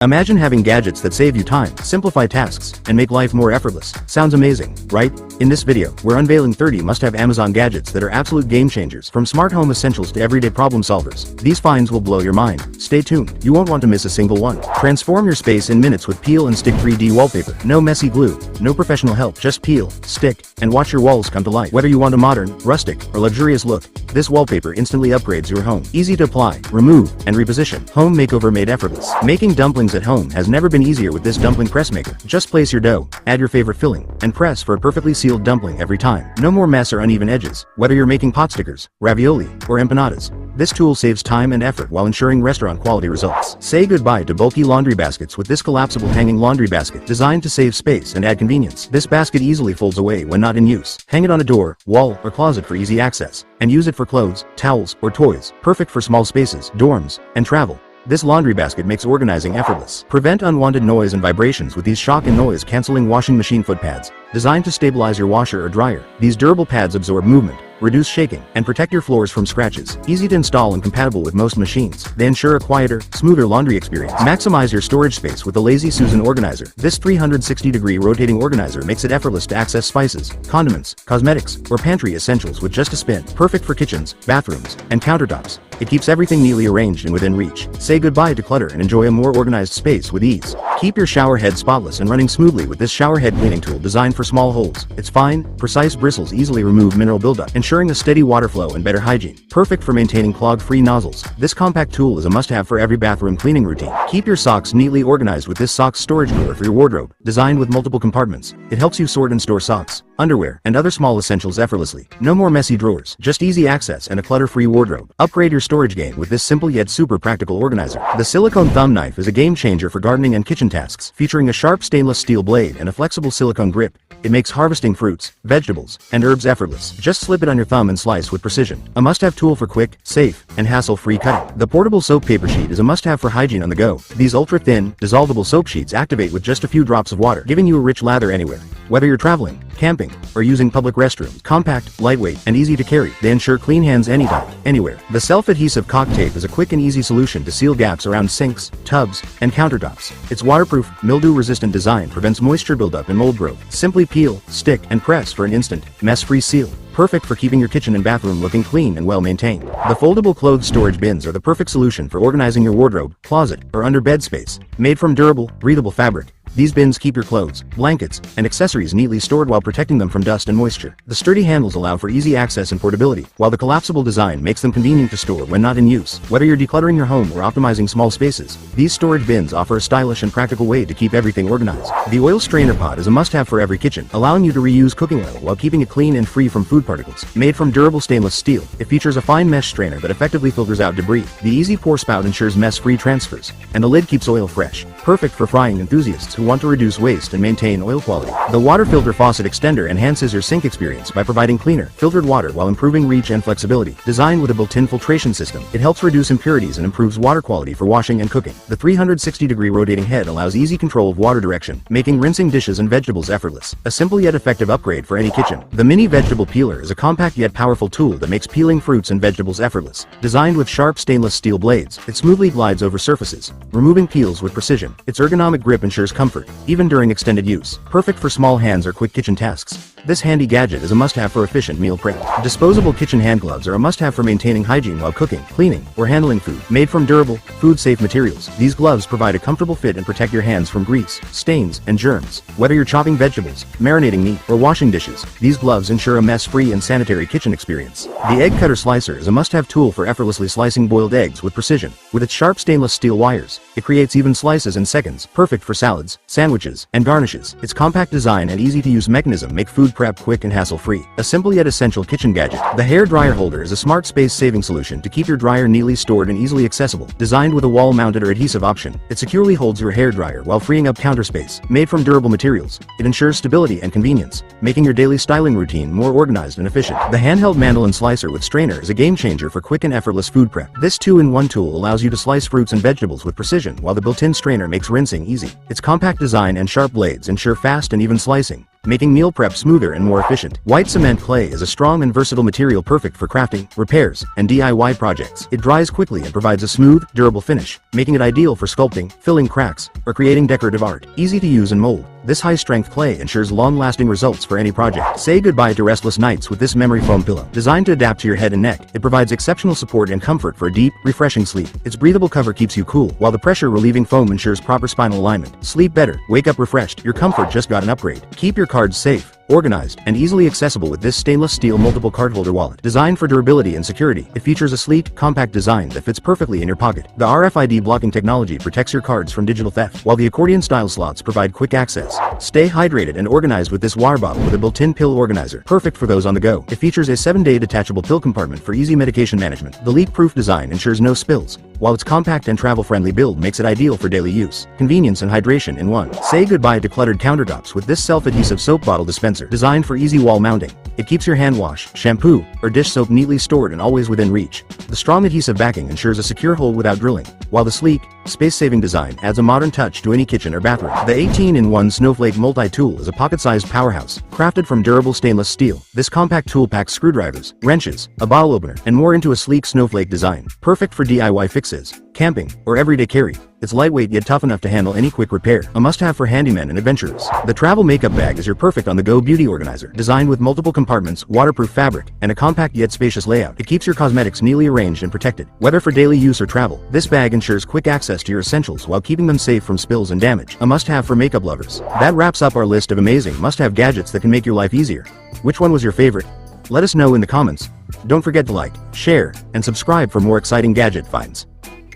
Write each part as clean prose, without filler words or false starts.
Imagine having gadgets that save you time, simplify tasks, and make life more effortless. Sounds amazing, right? In this video, we're unveiling 30 must-have Amazon gadgets that are absolute game changers, from smart home essentials to everyday problem solvers. These finds will blow your mind. Stay tuned, you won't want to miss a single one. Transform your space in minutes with peel and stick 3D wallpaper. No messy glue, no professional help, just peel, stick, and watch your walls come to life. Whether you want a modern, rustic, or luxurious look, this wallpaper instantly upgrades your home. Easy to apply, remove, and reposition. Home makeover made effortless. Making dumplings at home has never been easier with this dumpling press maker. Just place your dough, add your favorite filling, and press for a perfectly sealed dumpling every time. No more mess or uneven edges. Whether you're making pot stickers, ravioli, or empanadas, this tool saves time and effort while ensuring restaurant quality results. Say goodbye to bulky laundry baskets with this collapsible hanging laundry basket designed to save space and add convenience. This basket easily folds away when not in use. Hang it on a door, wall, or closet for easy access, and use it for clothes, towels, or toys. Perfect for small spaces, dorms, and travel. This laundry basket makes organizing effortless. Prevent unwanted noise and vibrations with these shock and noise canceling washing machine foot pads, designed to stabilize your washer or dryer. These durable pads absorb movement, reduce shaking, and protect your floors from scratches. Easy to install and compatible with most machines. They ensure a quieter, smoother laundry experience. Maximize your storage space with the Lazy Susan organizer. This 360-degree rotating organizer makes it effortless to access spices, condiments, cosmetics, or pantry essentials with just a spin. Perfect for kitchens, bathrooms, and countertops. It keeps everything neatly arranged and within reach. Say goodbye to clutter and enjoy a more organized space with ease. Keep your shower head spotless and running smoothly with this shower head cleaning tool designed for small holes. Its fine, precise bristles easily remove mineral buildup, ensuring a steady water flow and better hygiene. Perfect for maintaining clog-free nozzles. This compact tool is a must-have for every bathroom cleaning routine. Keep your socks neatly organized with this socks storage drawer for your wardrobe, designed with multiple compartments. It helps you sort and store socks, underwear, and other small essentials effortlessly. No more messy drawers, just easy access and a clutter-free wardrobe. Upgrade your storage game with this simple yet super practical organizer. The silicone thumb knife is a game changer for gardening and kitchen tasks. Featuring a sharp stainless steel blade and a flexible silicone grip, it makes harvesting fruits, vegetables, and herbs effortless. Just slip it on your thumb and slice with precision. A must-have tool for quick, safe, and hassle-free cutting. The portable soap paper sheet is a must-have for hygiene on the go. These ultra-thin, dissolvable soap sheets activate with just a few drops of water, giving you a rich lather anywhere. Whether you're traveling, camping, or using public restrooms, compact, lightweight, and easy to carry, they ensure clean hands anytime, anywhere. The self-adhesive Caulk tape is a quick and easy solution to seal gaps around sinks, tubs, and countertops. Its waterproof, mildew-resistant design prevents moisture buildup and mold growth. Simply peel, stick, and press for an instant, mess-free seal. Perfect for keeping your kitchen and bathroom looking clean and well-maintained. The foldable clothes storage bins are the perfect solution for organizing your wardrobe, closet, or under bed space. Made from durable, breathable fabric, these bins keep your clothes, blankets, and accessories neatly stored while protecting them from dust and moisture. The sturdy handles allow for easy access and portability, while the collapsible design makes them convenient to store when not in use. Whether you're decluttering your home or optimizing small spaces, these storage bins offer a stylish and practical way to keep everything organized. The oil strainer pot is a must-have for every kitchen, allowing you to reuse cooking oil while keeping it clean and free from food particles. Made from durable stainless steel, it features a fine mesh strainer that effectively filters out debris. The easy pour spout ensures mess-free transfers, and the lid keeps oil fresh. Perfect for frying enthusiasts who want to reduce waste and maintain oil quality. The water filter faucet extender enhances your sink experience by providing cleaner, filtered water while improving reach and flexibility. Designed with a built-in filtration system, it helps reduce impurities and improves water quality for washing and cooking. The 360-degree rotating head allows easy control of water direction, making rinsing dishes and vegetables effortless. A simple yet effective upgrade for any kitchen. The mini vegetable peeler is a compact yet powerful tool that makes peeling fruits and vegetables effortless. Designed with sharp stainless steel blades, it smoothly glides over surfaces, removing peels with precision. Its ergonomic grip ensures comfort, even during extended use. Perfect for small hands or quick kitchen tasks. This handy gadget is a must-have for efficient meal prep. Disposable kitchen hand gloves are a must-have for maintaining hygiene while cooking, cleaning, or handling food. Made from durable, food-safe materials, these gloves provide a comfortable fit and protect your hands from grease, stains, and germs. Whether you're chopping vegetables, marinating meat, or washing dishes, these gloves ensure a mess-free and sanitary kitchen experience. The egg cutter slicer is a must-have tool for effortlessly slicing boiled eggs with precision. With its sharp stainless steel wires, it creates even slices in seconds, perfect for salads, sandwiches, and garnishes. Its compact design and easy-to-use mechanism make food prep quick and hassle-free. A simple yet essential kitchen gadget. The hair dryer holder is a smart space-saving solution to keep your dryer neatly stored and easily accessible. Designed with a wall-mounted or adhesive option, it securely holds your hair dryer while freeing up counter space. Made from durable materials, it ensures stability and convenience, making your daily styling routine more organized and efficient. The handheld Mandoline slicer with strainer is a game-changer for quick and effortless food prep. This 2-in-1 tool allows you to slice fruits and vegetables with precision, while the built-in strainer makes rinsing easy. Its compact design and sharp blades ensure fast and even slicing, making meal prep smoother and more efficient. White cement clay is a strong and versatile material perfect for crafting, repairs, and DIY projects. It dries quickly and provides a smooth, durable finish, making it ideal for sculpting, filling cracks, or creating decorative art. Easy to use and mold, this high-strength clay ensures long-lasting results for any project. Say goodbye to restless nights with this memory foam pillow. Designed to adapt to your head and neck, it provides exceptional support and comfort for a deep, refreshing sleep. Its breathable cover keeps you cool, while the pressure-relieving foam ensures proper spinal alignment. Sleep better, wake up refreshed, your comfort just got an upgrade. Keep your cards safe, organized, and easily accessible with this stainless steel multiple card holder wallet. Designed for durability and security, it features a sleek, compact design that fits perfectly in your pocket. The RFID blocking technology protects your cards from digital theft, while the accordion-style slots provide quick access. Stay hydrated and organized with this water bottle with a built-in pill organizer, perfect for those on the go. It features a 7-day detachable pill compartment for easy medication management. The leak-proof design ensures no spills, while its compact and travel-friendly build makes it ideal for daily use. Convenience and hydration in one. Say goodbye to cluttered countertops with this self-adhesive soap bottle dispenser. Designed for easy wall mounting, it keeps your hand wash, shampoo, or dish soap neatly stored and always within reach. The strong adhesive backing ensures a secure hold without drilling, while the sleek, space-saving design adds a modern touch to any kitchen or bathroom. The 18-in-1 Snowflake multi-tool is a pocket-sized powerhouse, crafted from durable stainless steel. This compact tool packs screwdrivers, wrenches, a bottle opener, and more into a sleek snowflake design, perfect for DIY fixes, camping, or everyday carry. It's lightweight yet tough enough to handle any quick repair, a must-have for handymen and adventurers. The travel makeup bag is your perfect on-the-go beauty organizer. Designed with multiple compartments, waterproof fabric, and a compact yet spacious layout, it keeps your cosmetics neatly arranged and protected. Whether for daily use or travel, this bag ensures quick access to your essentials while keeping them safe from spills and damage, a must-have for makeup lovers. That wraps up our list of amazing must-have gadgets that can make your life easier. Which one was your favorite? Let us know in the comments. Don't forget to like, share, and subscribe for more exciting gadget finds.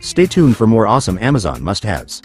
Stay tuned for more awesome Amazon must-haves.